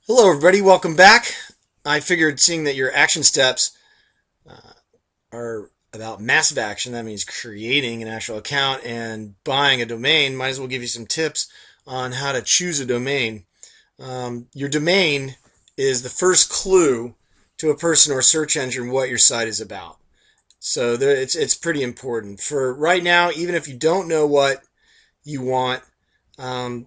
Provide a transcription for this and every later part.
Hello, everybody. Welcome back. I figured seeing that your action steps are about massive action, that means creating an actual account and buying a domain, might as well give you some tips on how to choose a domain. Your domain is the first clue to a person or search engine what your site is about. So it's pretty important. For right now, even if you don't know what you want, um,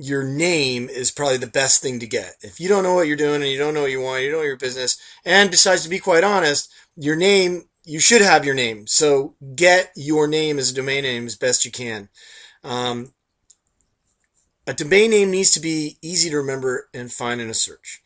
your name is probably the best thing to get. If you don't know what you're doing and you don't know what you want, you don't know your business, and besides, to be quite honest, your name, you should have your name. So get your name as a domain name as best you can. Um, a domain name needs to be easy to remember and find in a search.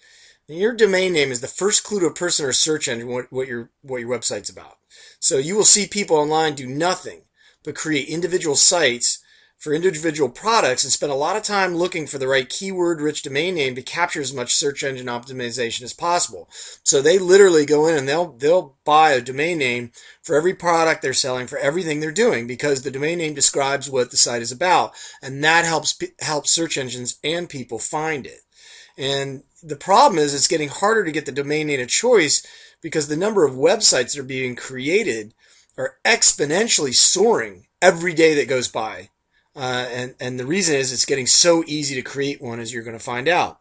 And your domain name is the first clue to a person or search engine what your website's about. So you will see people online do nothing but create individual sites for individual products and spend a lot of time looking for the right keyword-rich domain name to capture as much search engine optimization as possible. So they literally go in and they'll buy a domain name for every product they're selling, for everything they're doing, because the domain name describes what the site is about, and that helps search engines and people find it. And the problem is it's getting harder to get the domain name of choice because the number of websites that are being created are exponentially soaring every day that goes by. And the reason is it's getting so easy to create one, as you're going to find out.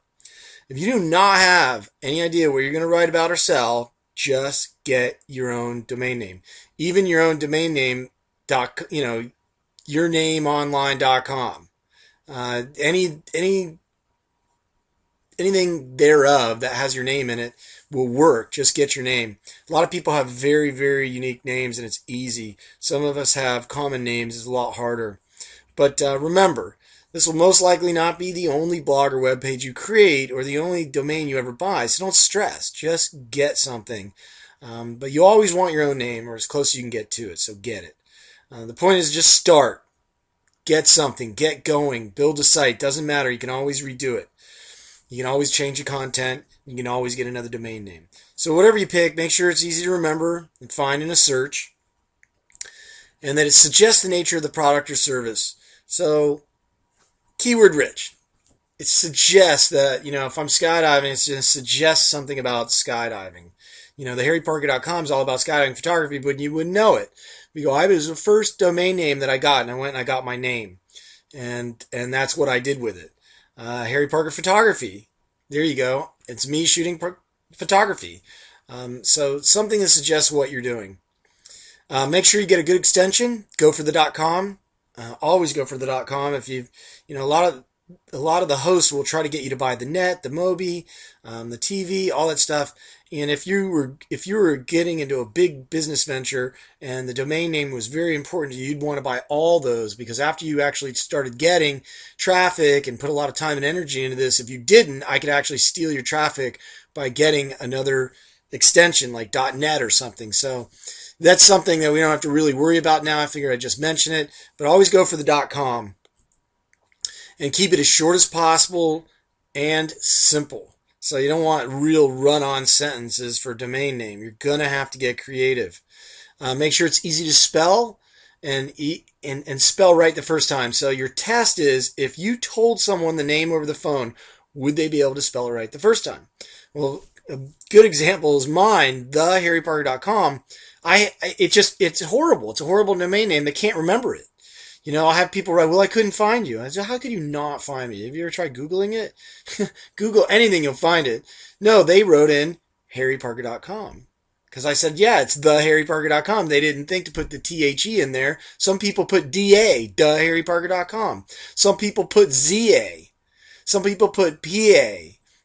If you do not have any idea what you're going to write about or sell, just get your own domain name. Even your own domain name, yournameonline.com. Anything thereof that has your name in it will work. Just get your name. A lot of people have very, very unique names, and it's easy. Some of us have common names. It's a lot harder. But remember, this will most likely not be the only blog or web page you create or the only domain you ever buy, so don't stress. Just get something. But you always want your own name, or as close as you can get to it, so get it. The point is just start. Get something. Get going. Build a site. Doesn't matter. You can always redo it. You can always change the content. You can always get another domain name. So whatever you pick, make sure it's easy to remember and find in a search, and that it suggests the nature of the product or service. So, keyword rich. It suggests that, if I'm skydiving, it's going to suggest something about skydiving. The harryparker.com is all about skydiving photography, but you wouldn't know it. We go, it was the first domain name that I got, and I went and I got my name. And that's what I did with it. Harry Parker Photography. There you go. It's me shooting photography. So something that suggests what you're doing. Make sure you get a good extension. Go for the .com. Always go for the .com. If a lot of the hosts will try to get you to buy the net, the Mobi, the TV, all that stuff. And if you were getting into a big business venture and the domain name was very important to you, you'd want to buy all those, because after you actually started getting traffic and put a lot of time and energy into this, if you didn't, I could actually steal your traffic by getting another extension like .net or something. So that's something that we don't have to really worry about now. I figured I'd just mention it, but always go for the .com and keep it as short as possible and simple. So you don't want real run-on sentences for domain name. You're gonna have to get creative. Make sure it's easy to spell and spell right the first time. So your test is, if you told someone the name over the phone, would they be able to spell it right the first time? Well, a good example is mine, theharryparker.com. It's horrible. It's a horrible domain name. They can't remember it. I'll have people write, well, I couldn't find you. I said, how could you not find me? Have you ever tried Googling it? Google anything, you'll find it. No, they wrote in harryparker.com. Because I said, yeah, it's theharryparker.com. They didn't think to put the THE in there. Some people put DA, theharryparker.com. Some people put ZA. Some people put PA.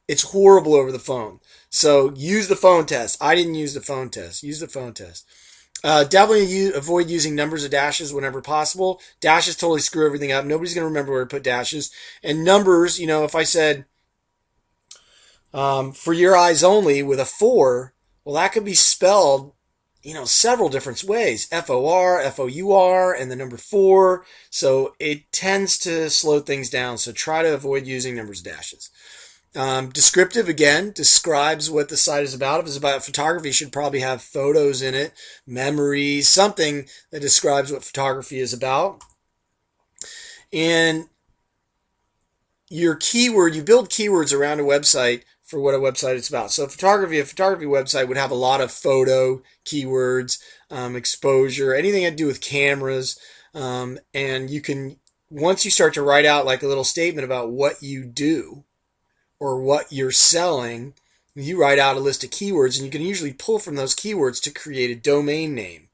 It's horrible over the phone. So use the phone test. I didn't use the phone test. Use the phone test. Definitely avoid using numbers or dashes whenever possible. Dashes totally screw everything up. Nobody's going to remember where to put dashes. And numbers, if I said for your eyes only with a 4, well, that could be spelled, several different ways. FOR, FOUR, and the number 4. So it tends to slow things down. So try to avoid using numbers and dashes. Descriptive, again, describes what the site is about. If it's about photography, it should probably have photos in it, memories, something that describes what photography is about. And your keyword, you build keywords around a website for what a website is about. So a photography website would have a lot of photo keywords, exposure, anything to do with cameras. And you can, once you start to write out like a little statement about what you do or what you're selling, you write out a list of keywords and you can usually pull from those keywords to create a domain name.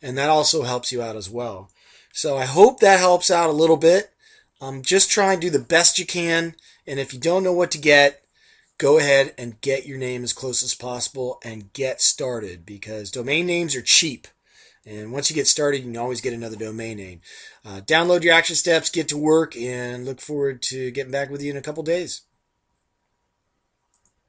And that also helps you out as well. So I hope that helps out a little bit. Just try and do the best you can. And if you don't know what to get, go ahead and get your name as close as possible and get started, because domain names are cheap. And once you get started, you can always get another domain name. Download your action steps, get to work, and look forward to getting back with you in a couple days.